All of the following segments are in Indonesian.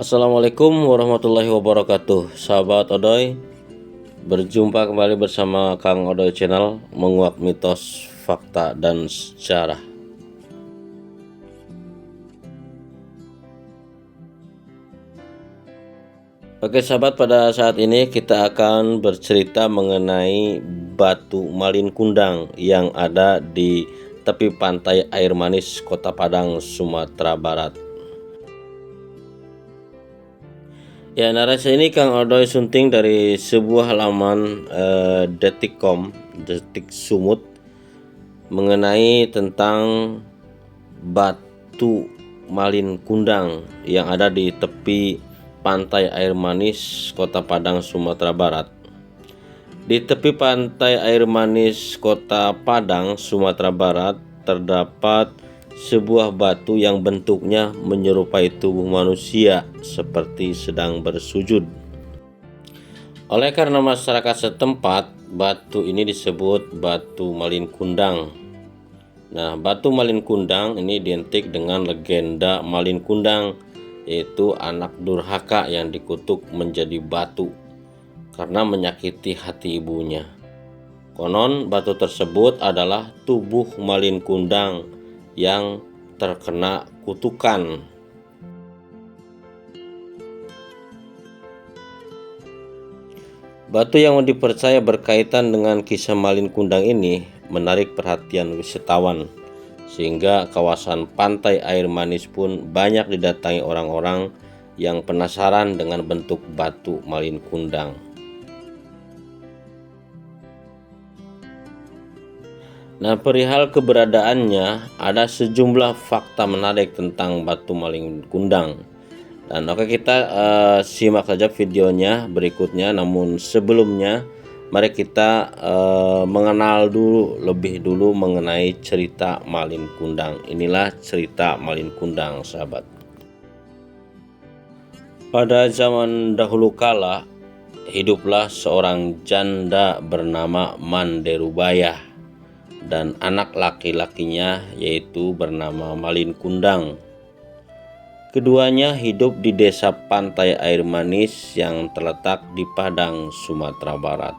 Assalamualaikum warahmatullahi wabarakatuh. Sahabat Odoy, berjumpa kembali bersama Kang Odoy Channel, menguak mitos, fakta, dan sejarah. Oke sahabat, pada saat ini kita akan bercerita mengenai Batu Malin Kundang yang ada di tepi pantai Air Manis, Kota Padang, Sumatera Barat. Ya, narasi ini Kang Odoy sunting dari sebuah halaman Detikcom, Detik Sumut, mengenai tentang Batu Malin Kundang yang ada di tepi pantai Air Manis, Kota Padang, Sumatera Barat. Di tepi pantai Air Manis, Kota Padang, Sumatera Barat, terdapat sebuah batu yang bentuknya menyerupai tubuh manusia seperti sedang bersujud. Oleh karena masyarakat setempat, batu ini disebut Batu Malin Kundang. Nah, Batu Malin Kundang ini identik dengan legenda Malin Kundang, yaitu anak durhaka yang dikutuk menjadi batu karena menyakiti hati ibunya. Konon batu tersebut adalah tubuh Malin Kundang yang terkena kutukan. Batu yang dipercaya berkaitan dengan kisah Malin Kundang ini menarik perhatian wisatawan, sehingga kawasan pantai Air Manis pun banyak didatangi orang-orang yang penasaran dengan bentuk Batu Malin Kundang. Nah, perihal keberadaannya, ada sejumlah fakta menarik tentang Batu Malin Kundang. Dan oke, kita simak saja videonya berikutnya. Namun sebelumnya, mari kita mengenal lebih dulu mengenai cerita Malin Kundang. Inilah cerita Malin Kundang, sahabat. Pada zaman dahulu kala, hiduplah seorang janda bernama Manderubayah dan anak laki-lakinya yaitu bernama Malin Kundang. Keduanya hidup di desa pantai Air Manis yang terletak di Padang, Sumatera Barat.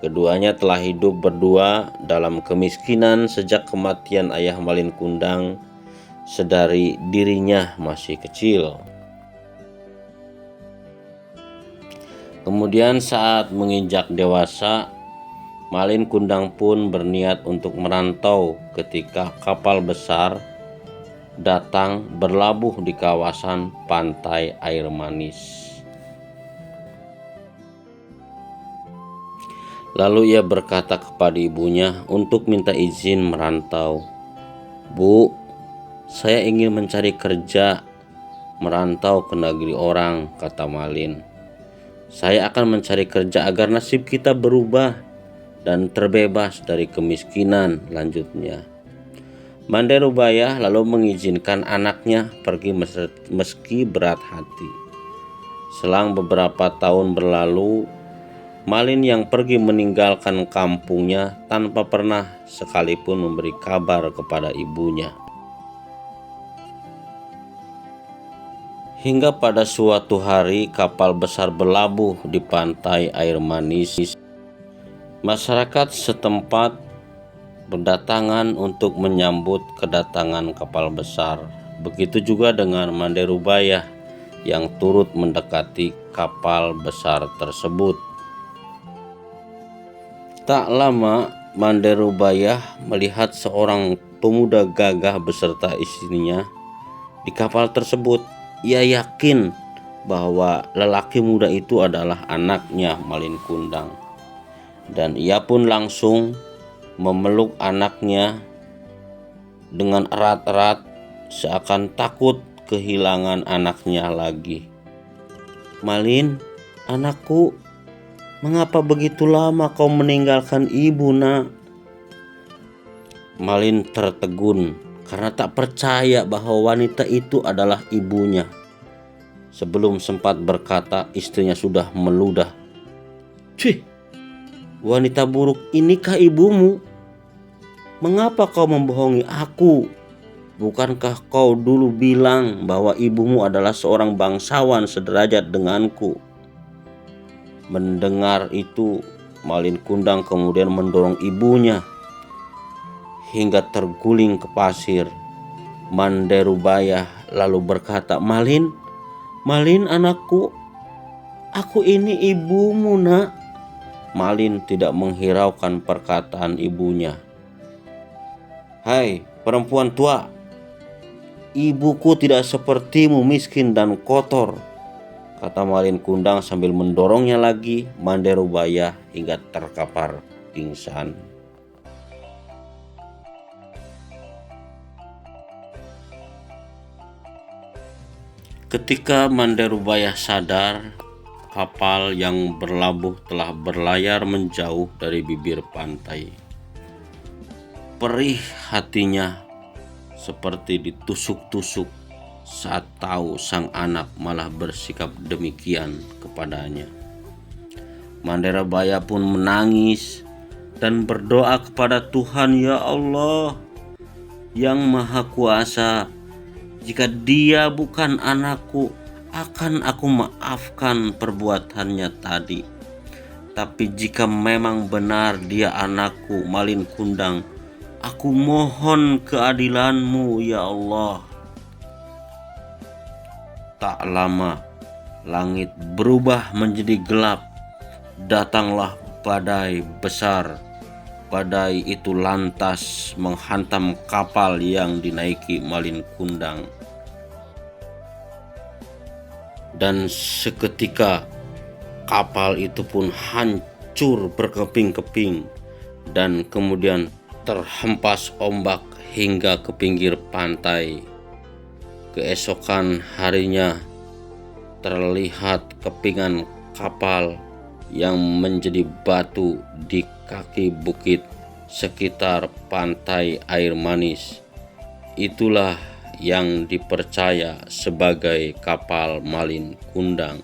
Keduanya telah hidup berdua dalam kemiskinan sejak kematian ayah Malin Kundang sedari dirinya masih kecil. Kemudian saat menginjak dewasa, Malin Kundang pun berniat untuk merantau ketika kapal besar datang berlabuh di kawasan pantai Air Manis. Lalu ia berkata kepada ibunya untuk minta izin merantau. "Bu, saya ingin mencari kerja, merantau ke negeri orang," kata Malin. "Saya akan mencari kerja agar nasib kita berubah dan terbebas dari kemiskinan," lanjutnya. Manderubayah lalu mengizinkan anaknya pergi meski berat hati. Selang beberapa tahun berlalu, Malin yang pergi meninggalkan kampungnya tanpa pernah sekalipun memberi kabar kepada ibunya. Hingga pada suatu hari kapal besar berlabuh di pantai Air Manis. Masyarakat setempat berdatangan untuk menyambut kedatangan kapal besar. Begitu juga dengan Manderubayah yang turut mendekati kapal besar tersebut. Tak lama Manderubayah melihat seorang pemuda gagah beserta istrinya di kapal tersebut. Ia yakin bahwa lelaki muda itu adalah anaknya Malin Kundang, dan ia pun langsung memeluk anaknya dengan erat-erat seakan takut kehilangan anaknya lagi. "Malin, anakku, mengapa begitu lama kau meninggalkan ibu, nak?" Malin tertegun karena tak percaya bahwa wanita itu adalah ibunya. Sebelum sempat berkata, istrinya sudah meludah. "Cih, wanita buruk, inikah ibumu? Mengapa kau membohongi aku?" bukankah kau dulu bilang bahwa ibumu adalah seorang bangsawan sederajat denganku?" Mendengar itu, Malin Kundang kemudian mendorong ibunya hingga terguling ke pasir. Manderubaya lalu berkata, "Malin, Malin anakku, aku ini ibumu, nak." Malin tidak menghiraukan perkataan ibunya. "Hai perempuan tua, ibuku tidak sepertimu miskin dan kotor," kata Malin Kundang sambil mendorongnya lagi. Manderubaya hingga terkapar pingsan. Ketika Manderubaya sadar, kapal yang berlabuh telah berlayar menjauh dari bibir pantai. Perih hatinya seperti ditusuk-tusuk saat tahu sang anak malah bersikap demikian kepadanya. Manderubaya pun menangis dan berdoa kepada Tuhan, "Ya Allah yang Maha Kuasa, jika dia bukan anakku, akan aku maafkan perbuatannya tadi. Tapi jika memang benar dia anakku, Malin Kundang, aku mohon keadilanmu, ya Allah." Tak lama, langit berubah menjadi gelap. Datanglah badai besar. Badai itu lantas menghantam kapal yang dinaiki Malin Kundang. Dan seketika kapal itu pun hancur berkeping-keping dan kemudian terhempas ombak hingga ke pinggir pantai. Keesokan harinya terlihat kepingan kapal yang menjadi batu di kaki bukit sekitar pantai Air Manis. Itulah yang dipercaya sebagai kapal Malin Kundang.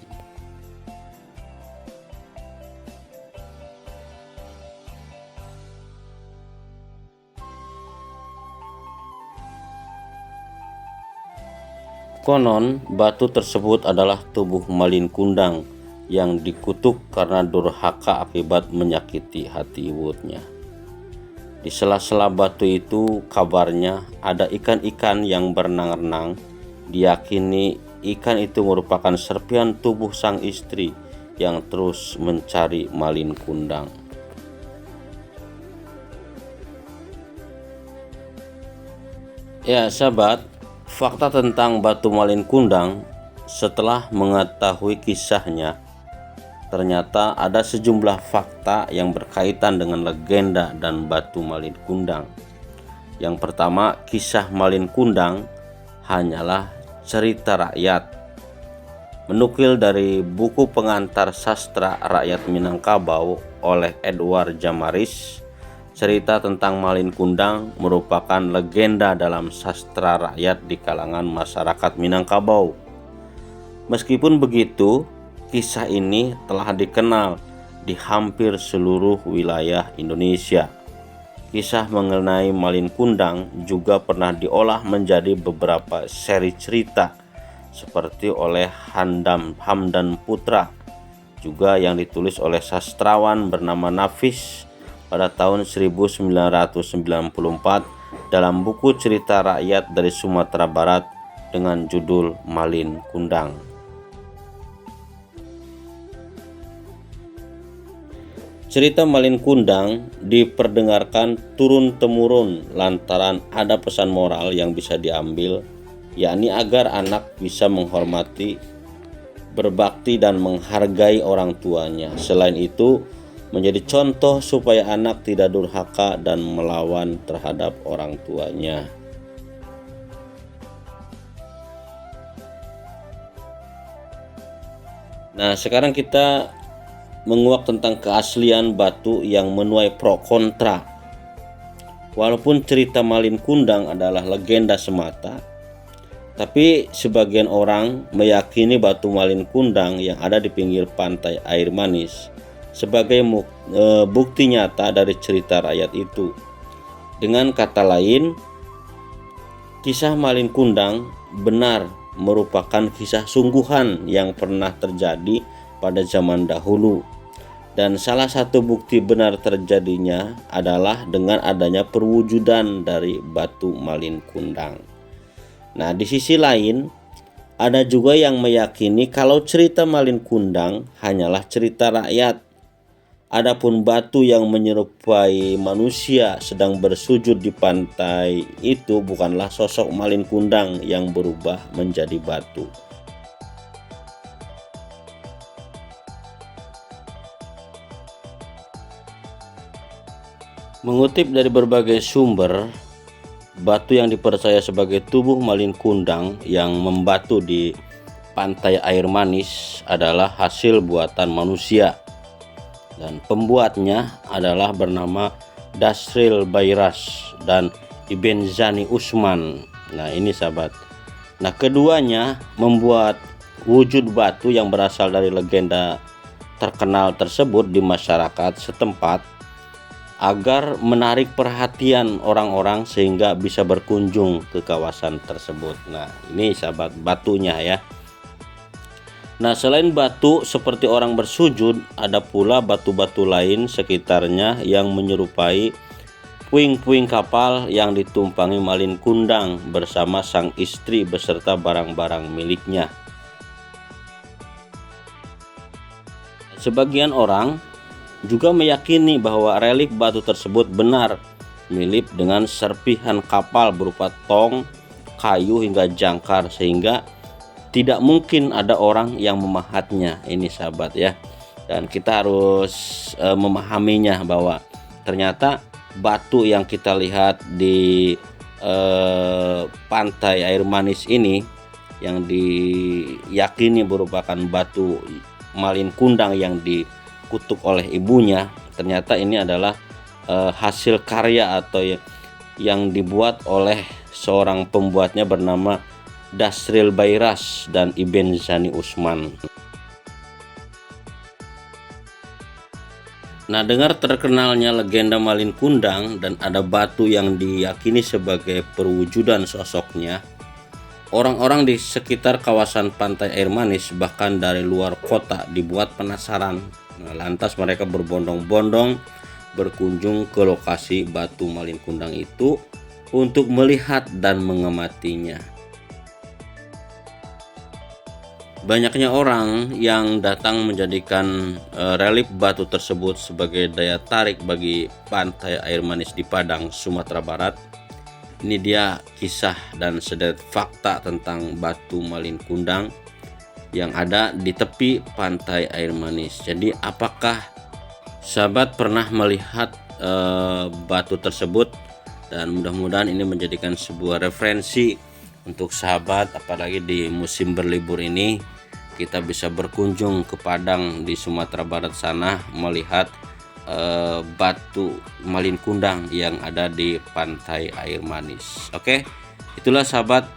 Konon batu tersebut adalah tubuh Malin Kundang yang dikutuk karena durhaka akibat menyakiti hati ibunya. Di sela-sela batu itu kabarnya ada ikan-ikan yang berenang-renang. Diyakini ikan itu merupakan serpihan tubuh sang istri yang terus mencari Malin Kundang. Ya sahabat, fakta tentang batu Malin Kundang, setelah mengetahui kisahnya, ternyata ada sejumlah fakta yang berkaitan dengan legenda dan batu Malin Kundang. Yang pertama, kisah Malin Kundang hanyalah cerita rakyat. Menukil dari buku pengantar sastra rakyat Minangkabau oleh Edward Jamaris, cerita tentang Malin Kundang merupakan legenda dalam sastra rakyat di kalangan masyarakat Minangkabau. Meskipun begitu, kisah ini telah dikenal di hampir seluruh wilayah Indonesia. Kisah mengenai Malin Kundang juga pernah diolah menjadi beberapa seri cerita seperti oleh Hamdan Putra, juga yang ditulis oleh sastrawan bernama Nafis pada tahun 1994 dalam buku cerita rakyat dari Sumatera Barat dengan judul Malin Kundang. Cerita Malin Kundang diperdengarkan turun-temurun lantaran ada pesan moral yang bisa diambil, yakni agar anak bisa menghormati, berbakti dan menghargai orang tuanya. Selain itu, menjadi contoh supaya anak tidak durhaka dan melawan terhadap orang tuanya. Nah, sekarang kita menguak tentang keaslian batu yang menuai pro kontra. Walaupun cerita Malin Kundang adalah legenda semata, tapi sebagian orang meyakini batu Malin Kundang yang ada di pinggir pantai Air Manis sebagai bukti nyata dari cerita rakyat itu. Dengan kata lain, Kisah Malin Kundang benar merupakan kisah sungguhan yang pernah terjadi pada zaman dahulu. Dan salah satu bukti benar terjadinya adalah dengan adanya perwujudan dari batu Malin Kundang. Nah, di sisi lain ada juga yang meyakini kalau cerita Malin Kundang hanyalah cerita rakyat. Adapun batu yang menyerupai manusia sedang bersujud di pantai itu bukanlah sosok Malin Kundang yang berubah menjadi batu. Mengutip dari berbagai sumber, batu yang dipercaya sebagai tubuh Malin Kundang yang membatu di pantai air manis adalah hasil buatan manusia, dan pembuatnya adalah bernama Dasril Bayras dan Ibn Zani Usman. Nah, ini sahabat. Nah, keduanya membuat wujud batu yang berasal dari legenda terkenal tersebut di masyarakat setempat agar menarik perhatian orang-orang sehingga bisa berkunjung ke kawasan tersebut. Nah, ini sahabat batunya ya. Nah, selain batu seperti orang bersujud, ada pula batu-batu lain sekitarnya yang menyerupai puing-puing kapal yang ditumpangi Malin Kundang bersama sang istri beserta barang-barang miliknya. Sebagian orang juga meyakini bahwa relik batu tersebut benar mirip dengan serpihan kapal berupa tong, kayu hingga jangkar, sehingga tidak mungkin ada orang yang memahatnya. Ini sahabat ya. Dan kita harus memahaminya bahwa ternyata batu yang kita lihat di pantai air manis ini yang diyakini merupakan batu Malin Kundang yang dikutuk oleh ibunya, ternyata ini adalah hasil karya atau yang dibuat oleh seorang pembuatnya bernama Dasril Bayras dan Ibn Zani Usman. Nah, dengar terkenalnya legenda Malin Kundang dan ada batu yang diyakini sebagai perwujudan sosoknya, orang-orang di sekitar kawasan pantai air manis bahkan dari luar kota dibuat penasaran. Nah, lantas mereka berbondong-bondong berkunjung ke lokasi batu Malin Kundang itu untuk melihat dan mengamatinya. Banyaknya orang yang datang menjadikan relief batu tersebut sebagai daya tarik bagi pantai air manis di Padang, Sumatera Barat. Ini dia kisah dan sederet fakta tentang batu Malin Kundang yang ada di tepi pantai air manis. Jadi apakah sahabat pernah melihat batu tersebut? Dan mudah-mudahan ini menjadikan sebuah referensi untuk sahabat, apalagi di musim berlibur ini kita bisa berkunjung ke Padang di Sumatera Barat sana melihat batu Malin Kundang yang ada di pantai air manis. Oke, itulah sahabat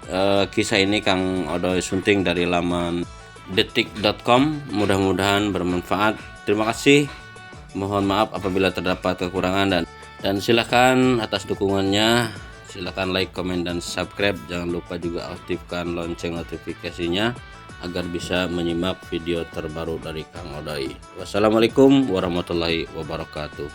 kisah ini Kang Odoy Sunting dari laman detik.com. Mudah-mudahan bermanfaat. Terima kasih. Mohon maaf apabila terdapat kekurangan dan silakan atas dukungannya. Silakan like, komen, dan subscribe. Jangan lupa juga aktifkan lonceng notifikasinya agar bisa menyimak video terbaru dari Kang Odoy. Wassalamualaikum warahmatullahi wabarakatuh.